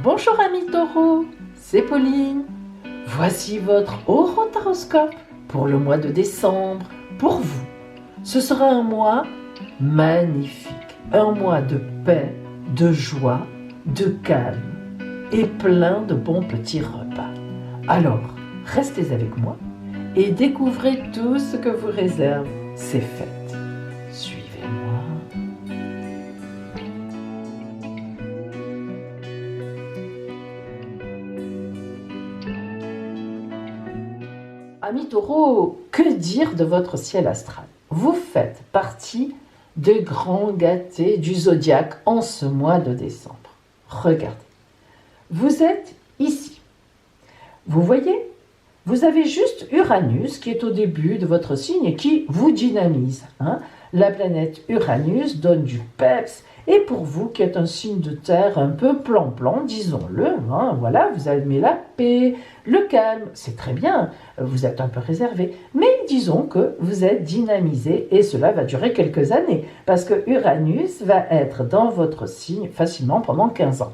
Bonjour amis taureaux, c'est Pauline. Voici votre horoscope pour le mois de décembre. Pour vous, ce sera un mois magnifique, un mois de paix, de joie, de calme et plein de bons petits repas. Alors, restez avec moi et découvrez tout ce que vous réservent ces fêtes. Suivez-moi. Amis taureaux, que dire de votre ciel astral? Vous faites partie des grands gâtés du zodiaque en ce mois de décembre. Regardez, vous êtes ici. Vous voyez, vous avez juste Uranus qui est au début de votre signe et qui vous dynamise. La planète Uranus donne du peps. Et pour vous qui êtes un signe de terre un peu plan-plan, disons-le, voilà, vous aimez la paix, le calme, c'est très bien, vous êtes un peu réservé. Mais disons que vous êtes dynamisé et cela va durer quelques années. Parce que Uranus va être dans votre signe facilement pendant 15 ans.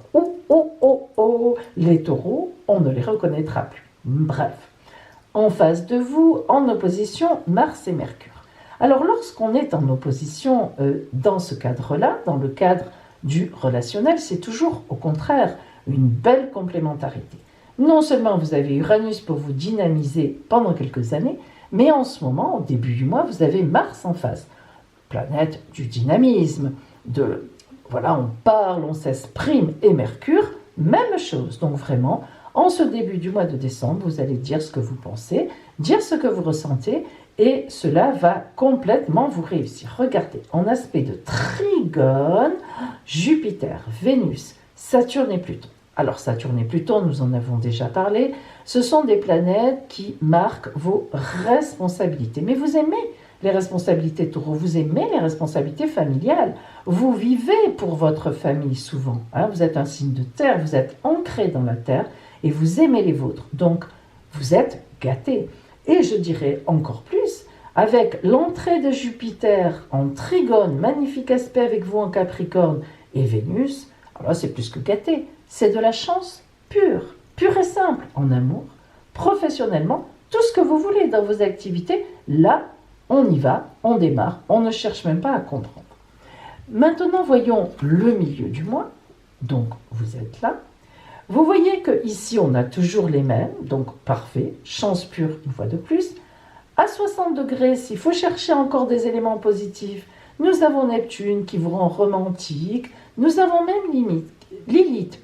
Les taureaux, on ne les reconnaîtra plus. Bref, en face de vous, en opposition, Mars et Mercure. Alors lorsqu'on est en opposition dans ce cadre-là, dans le cadre du relationnel, c'est toujours au contraire une belle complémentarité. Non seulement vous avez Uranus pour vous dynamiser pendant quelques années, mais en ce moment, au début du mois, vous avez Mars en face, planète du dynamisme, voilà, on parle, on s'exprime, et Mercure, même chose. Donc vraiment, en ce début du mois de décembre, vous allez dire ce que vous pensez, dire ce que vous ressentez, et cela va complètement vous réussir. Regardez, en aspect de trigone, Jupiter, Vénus, Saturne et Pluton. Alors Saturne et Pluton, nous en avons déjà parlé, ce sont des planètes qui marquent vos responsabilités. Mais vous aimez les responsabilités taureaux, vous aimez les responsabilités familiales. Vous vivez pour votre famille souvent. Vous êtes un signe de terre, vous êtes ancré dans la terre et vous aimez les vôtres. Donc, vous êtes gâtés. Et je dirais encore plus, avec l'entrée de Jupiter en trigone, magnifique aspect avec vous en Capricorne, et Vénus, alors c'est plus que gâté, c'est de la chance pure et simple, en amour, professionnellement, tout ce que vous voulez dans vos activités, là, on y va, on démarre, on ne cherche même pas à comprendre. Maintenant, voyons le milieu du mois, donc vous êtes là. Vous voyez qu'ici, on a toujours les mêmes, donc parfait, chance pure une fois de plus. À 60 degrés, s'il faut chercher encore des éléments positifs, nous avons Neptune qui vous rend romantique, nous avons même Lilith,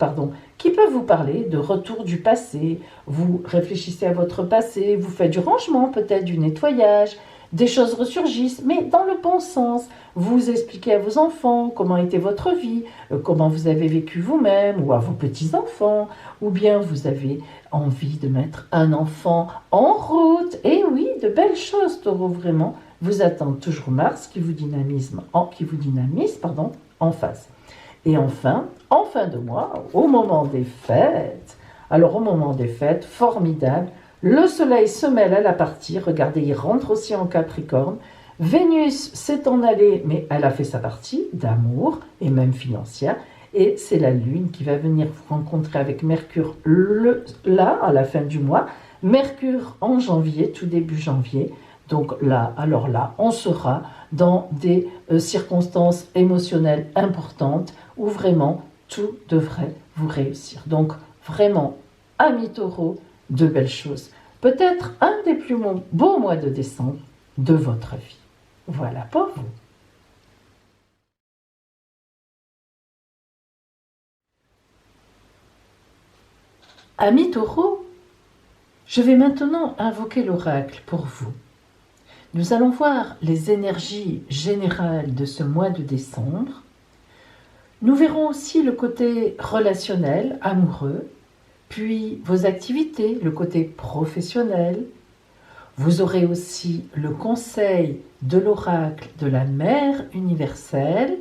qui peut vous parler de retour du passé. Vous réfléchissez à votre passé, vous faites du rangement, peut-être du nettoyage, des choses ressurgissent, mais dans le bon sens. Vous expliquez à vos enfants comment était votre vie, comment vous avez vécu vous-même, ou à vos petits-enfants, ou bien vous avez envie de mettre un enfant en route. Et oui, de belles choses, taureau, vraiment. Vous attendez toujours Mars qui vous dynamise en face. Et enfin, en fin de mois, au moment des fêtes, formidable, le soleil se mêle à la partie, regardez, il rentre aussi en Capricorne. Vénus s'est en allée, mais elle a fait sa partie d'amour et même financière. Et c'est la Lune qui va venir vous rencontrer avec Mercure là, à la fin du mois. Mercure en janvier, tout début janvier. Donc là, on sera dans des circonstances émotionnelles importantes où vraiment tout devrait vous réussir. Donc vraiment, amis taureaux, de belles choses. Peut-être un des plus beaux mois de décembre de votre vie. Voilà pour vous. Amis taureaux, je vais maintenant invoquer l'oracle pour vous. Nous allons voir les énergies générales de ce mois de décembre. Nous verrons aussi le côté relationnel, amoureux, puis vos activités, le côté professionnel. Vous aurez aussi le conseil de l'oracle de la Mère universelle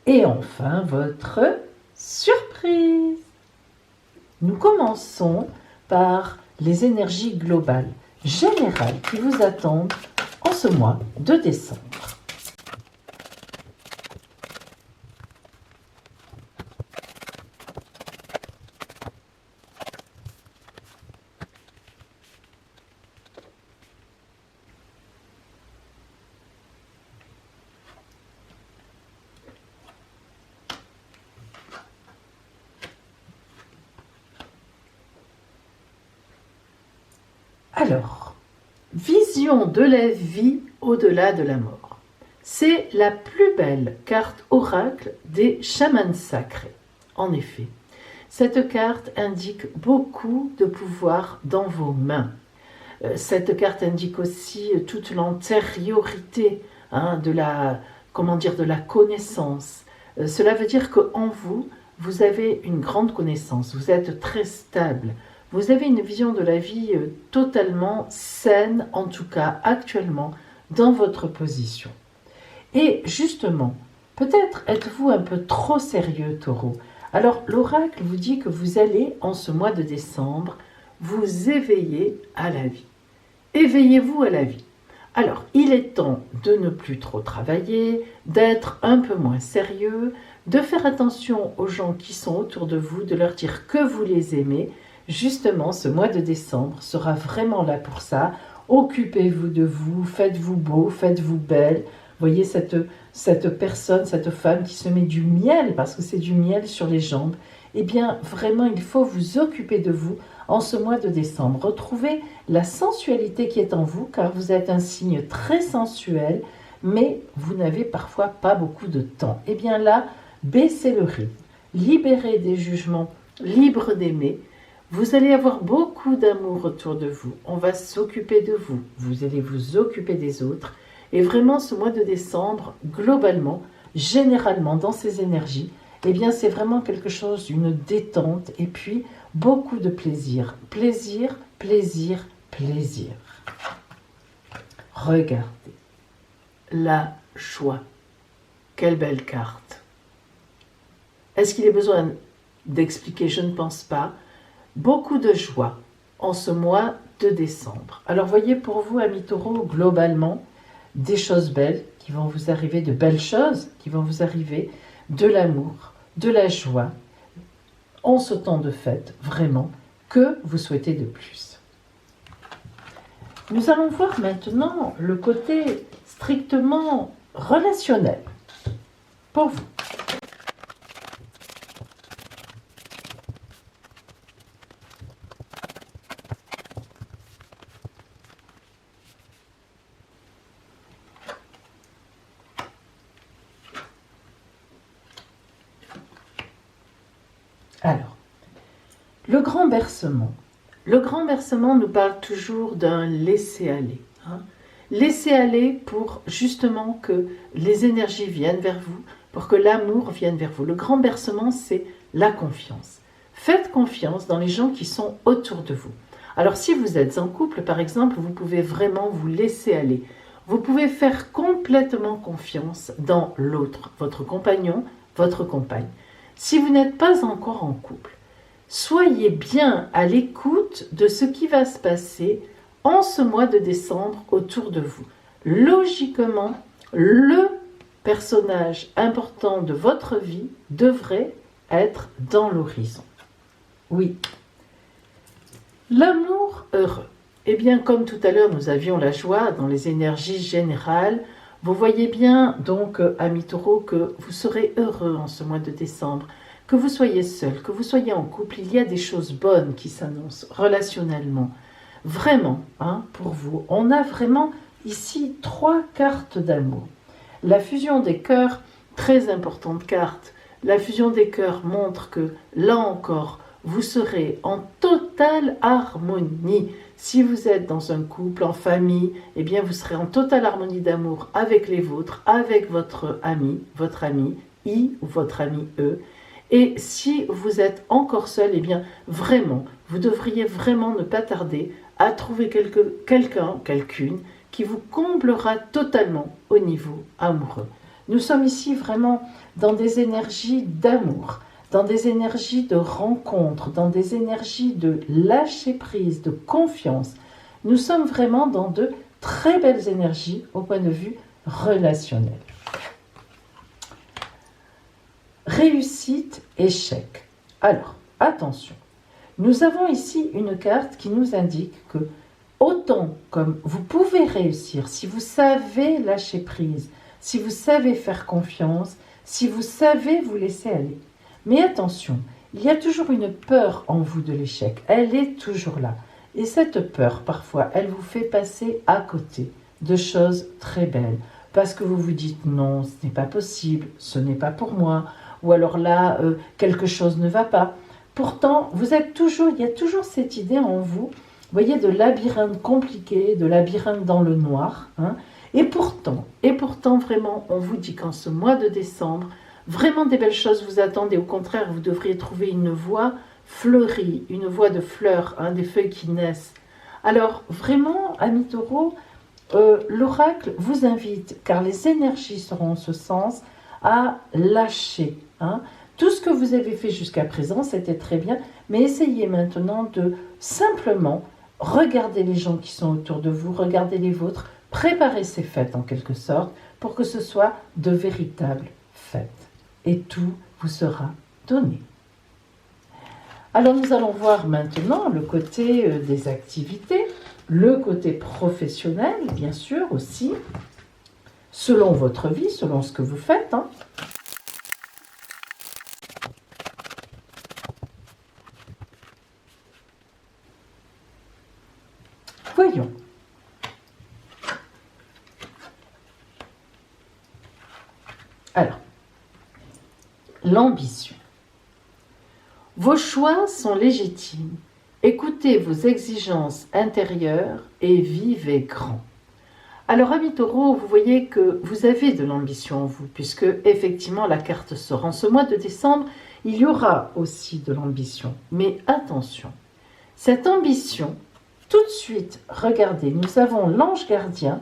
et enfin votre surprise. Nous commençons par les énergies globales, générales qui vous attendent en ce mois de décembre. Alors, vision de la vie au-delà de la mort. C'est la plus belle carte oracle des chamans sacrés. En effet, cette carte indique beaucoup de pouvoir dans vos mains. Cette carte indique aussi toute l'antériorité de la connaissance. Cela veut dire qu'en vous, vous avez une grande connaissance, vous êtes très stable, vous avez une vision de la vie totalement saine, en tout cas actuellement, dans votre position. Et justement, peut-être êtes-vous un peu trop sérieux, Taureau. Alors l'oracle vous dit que vous allez, en ce mois de décembre, vous éveiller à la vie. Éveillez-vous à la vie. Alors, il est temps de ne plus trop travailler, d'être un peu moins sérieux, de faire attention aux gens qui sont autour de vous, de leur dire que vous les aimez. Justement, ce mois de décembre sera vraiment là pour ça. Occupez-vous de vous, faites-vous beau, faites-vous belle. Voyez cette personne, cette femme qui se met du miel, parce que c'est du miel sur les jambes. Eh bien, vraiment, il faut vous occuper de vous en ce mois de décembre. Retrouvez la sensualité qui est en vous, car vous êtes un signe très sensuel, mais vous n'avez parfois pas beaucoup de temps. Eh bien là, baissez le rythme, libérez des jugements, libre d'aimer. Vous allez avoir beaucoup d'amour autour de vous. On va s'occuper de vous. Vous allez vous occuper des autres. Et vraiment, ce mois de décembre, globalement, généralement, dans ces énergies, eh bien, c'est vraiment quelque chose, une détente et puis beaucoup de plaisir. Plaisir, plaisir, plaisir. Regardez. La joie. Quelle belle carte. Est-ce qu'il y a besoin d'expliquer? Je ne pense pas. Beaucoup de joie en ce mois de décembre. Alors, voyez pour vous, amis taureaux, globalement, des choses belles qui vont vous arriver, de belles choses qui vont vous arriver, de l'amour, de la joie, en ce temps de fête, vraiment, que vous souhaitez de plus. Nous allons voir maintenant le côté strictement relationnel pour vous. Alors, le grand bercement. Le grand bercement nous parle toujours d'un laisser-aller. Laisser-aller pour justement que les énergies viennent vers vous, pour que l'amour vienne vers vous. Le grand bercement, c'est la confiance. Faites confiance dans les gens qui sont autour de vous. Alors, si vous êtes en couple, par exemple, vous pouvez vraiment vous laisser aller. Vous pouvez faire complètement confiance dans l'autre, votre compagnon, votre compagne. Si vous n'êtes pas encore en couple, soyez bien à l'écoute de ce qui va se passer en ce mois de décembre autour de vous. Logiquement, le personnage important de votre vie devrait être dans l'horizon. Oui. L'amour heureux. Eh bien, comme tout à l'heure, nous avions la joie dans les énergies générales. Vous voyez bien, donc, amis taureaux, que vous serez heureux en ce mois de décembre. Que vous soyez seul, que vous soyez en couple, il y a des choses bonnes qui s'annoncent relationnellement. Vraiment, pour vous, on a vraiment ici 3 cartes d'amour. La fusion des cœurs, très importante carte. La fusion des cœurs montre que, là encore, vous serez en totale harmonie. Si vous êtes dans un couple, en famille, eh bien vous serez en totale harmonie d'amour avec les vôtres, avec votre ami, I ou votre ami E. Et si vous êtes encore seul, eh bien vraiment, vous devriez vraiment ne pas tarder à trouver quelqu'une qui vous comblera totalement au niveau amoureux. Nous sommes ici vraiment dans des énergies d'amour, dans des énergies de rencontre, dans des énergies de lâcher prise, de confiance. Nous sommes vraiment dans de très belles énergies au point de vue relationnel. Réussite, échec. Alors, attention. Nous avons ici une carte qui nous indique que autant comme vous pouvez réussir, si vous savez lâcher prise, si vous savez faire confiance, si vous savez vous laisser aller. Mais attention, il y a toujours une peur en vous de l'échec. Elle est toujours là. Et cette peur, parfois, elle vous fait passer à côté de choses très belles. Parce que vous vous dites non, ce n'est pas possible, ce n'est pas pour moi. Ou alors là, quelque chose ne va pas. Pourtant, il y a toujours cette idée en vous, vous voyez, de labyrinthe compliqué, de labyrinthe dans le noir. Hein. Et pourtant, vraiment, on vous dit qu'en ce mois de décembre, vraiment des belles choses vous attendent et au contraire, vous devriez trouver une voie fleurie, une voie de fleurs, hein, des feuilles qui naissent. Alors, vraiment, amis taureaux, l'oracle vous invite, car les énergies seront en ce sens, à lâcher. Hein. Tout ce que vous avez fait jusqu'à présent, c'était très bien, mais essayez maintenant de simplement regarder les gens qui sont autour de vous, regarder les vôtres, préparer ces fêtes en quelque sorte, pour que ce soit de véritables fêtes. Et tout vous sera donné. Alors nous allons voir maintenant le côté des activités, le côté professionnel, bien sûr aussi, selon votre vie, selon ce que vous faites. Hein. Voyons. Alors, l'ambition. Vos choix sont légitimes. Écoutez vos exigences intérieures et vivez grand. Alors, amis taureaux, vous voyez que vous avez de l'ambition en vous, puisque effectivement la carte sort. En ce mois de décembre, il y aura aussi de l'ambition. Mais attention, cette ambition, tout de suite, regardez, nous avons l'ange gardien.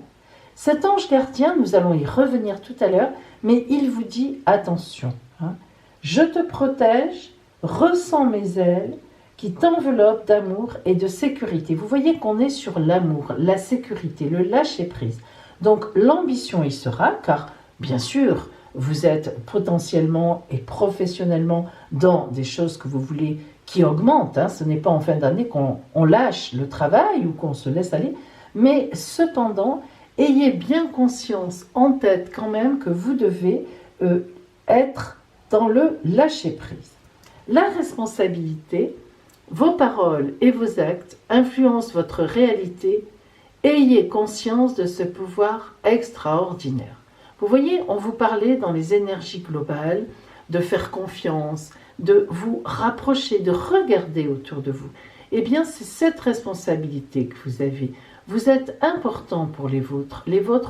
Cet ange gardien, nous allons y revenir tout à l'heure, mais il vous dit attention. Hein, je te protège, ressens mes ailes qui t'enveloppent d'amour et de sécurité. Vous voyez qu'on est sur l'amour, la sécurité, le lâcher-prise. Donc l'ambition y sera, car bien sûr, vous êtes potentiellement et professionnellement dans des choses que vous voulez qui augmentent. Hein. Ce n'est pas en fin d'année qu'on lâche le travail ou qu'on se laisse aller, mais cependant, ayez bien conscience en tête quand même que vous devez être dans le lâcher-prise. La responsabilité, vos paroles et vos actes influencent votre réalité. Ayez conscience de ce pouvoir extraordinaire. Vous voyez, on vous parlait dans les énergies globales de faire confiance, de vous rapprocher, de regarder autour de vous. Eh bien, c'est cette responsabilité que vous avez. Vous êtes important pour les vôtres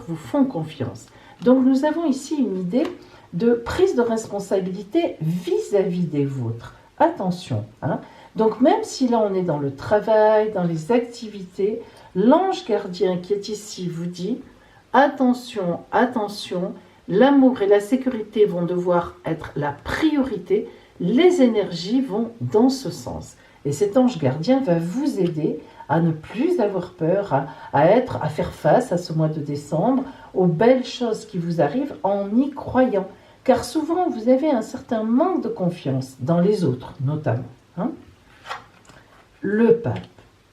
vous font confiance. Donc nous avons ici une idée de prise de responsabilité vis-à-vis des vôtres. Attention, hein. Donc même si là on est dans le travail, dans les activités, l'ange gardien qui est ici vous dit attention, attention, l'amour et la sécurité vont devoir être la priorité, les énergies vont dans ce sens. Et cet ange gardien va vous aider à ne plus avoir peur, à faire face à ce mois de décembre, aux belles choses qui vous arrivent en y croyant. Car souvent, vous avez un certain manque de confiance dans les autres, notamment. Hein. Le pape,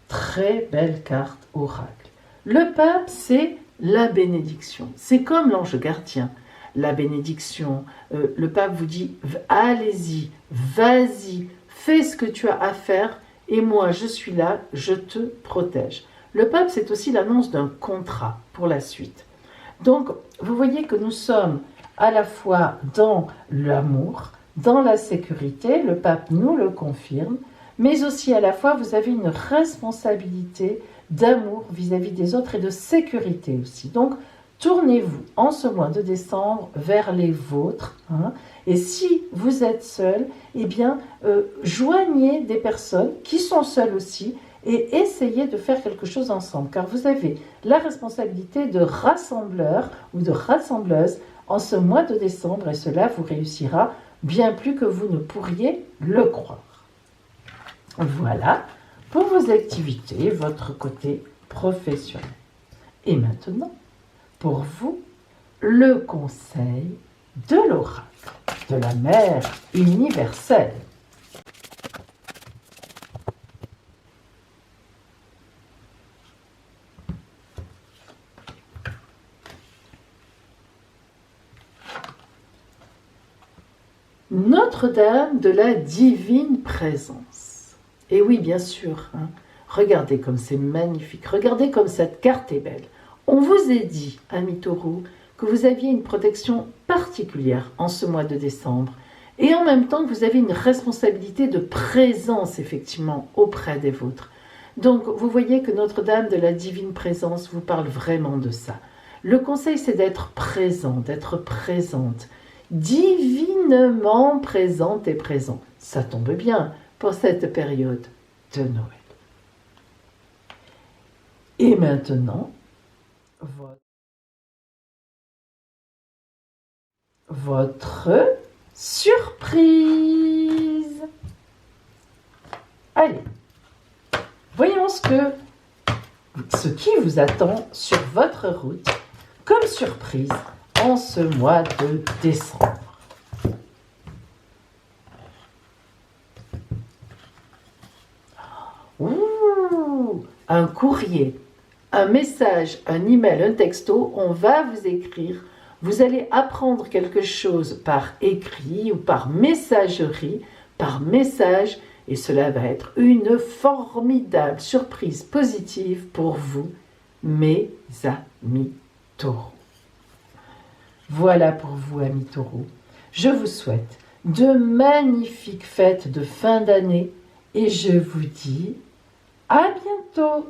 très belle carte oracle. Le pape, c'est la bénédiction. C'est comme l'ange gardien. La bénédiction, le pape vous dit, allez-y, vas-y, fais ce que tu as à faire, et moi je suis là, je te protège. Le pape, c'est aussi l'annonce d'un contrat pour la suite. Donc, vous voyez que nous sommes à la fois dans l'amour, dans la sécurité, le pape nous le confirme, mais aussi à la fois vous avez une responsabilité d'amour vis-à-vis des autres et de sécurité aussi. Donc, tournez-vous en ce mois de décembre vers les vôtres. Hein, et si vous êtes seul, eh bien, joignez des personnes qui sont seules aussi et essayez de faire quelque chose ensemble. Car vous avez la responsabilité de rassembleur ou de rassembleuse en ce mois de décembre et cela vous réussira bien plus que vous ne pourriez le croire. Voilà pour vos activités, votre côté professionnel. Et maintenant, pour vous, le conseil de l'oracle de la mère universelle. Notre-Dame de la divine présence. Et oui, bien sûr, hein, Regardez comme c'est magnifique, regardez comme cette carte est belle. On vous a dit, amis taureaux, que vous aviez une protection particulière en ce mois de décembre et en même temps que vous avez une responsabilité de présence effectivement auprès des vôtres. Donc vous voyez que Notre-Dame de la Divine Présence vous parle vraiment de ça. Le conseil c'est d'être présent, d'être présente, divinement présente et présent. Ça tombe bien pour cette période de Noël. Et maintenant, votre surprise. Allez, voyons ce qui vous attend sur votre route comme surprise en ce mois de décembre. Ouh, un courrier, un message, un email, un texto, on va vous écrire. Vous allez apprendre quelque chose par écrit ou par messagerie, par message, et cela va être une formidable surprise positive pour vous, mes amis taureaux. Voilà pour vous, amis taureaux. Je vous souhaite de magnifiques fêtes de fin d'année et je vous dis à bientôt.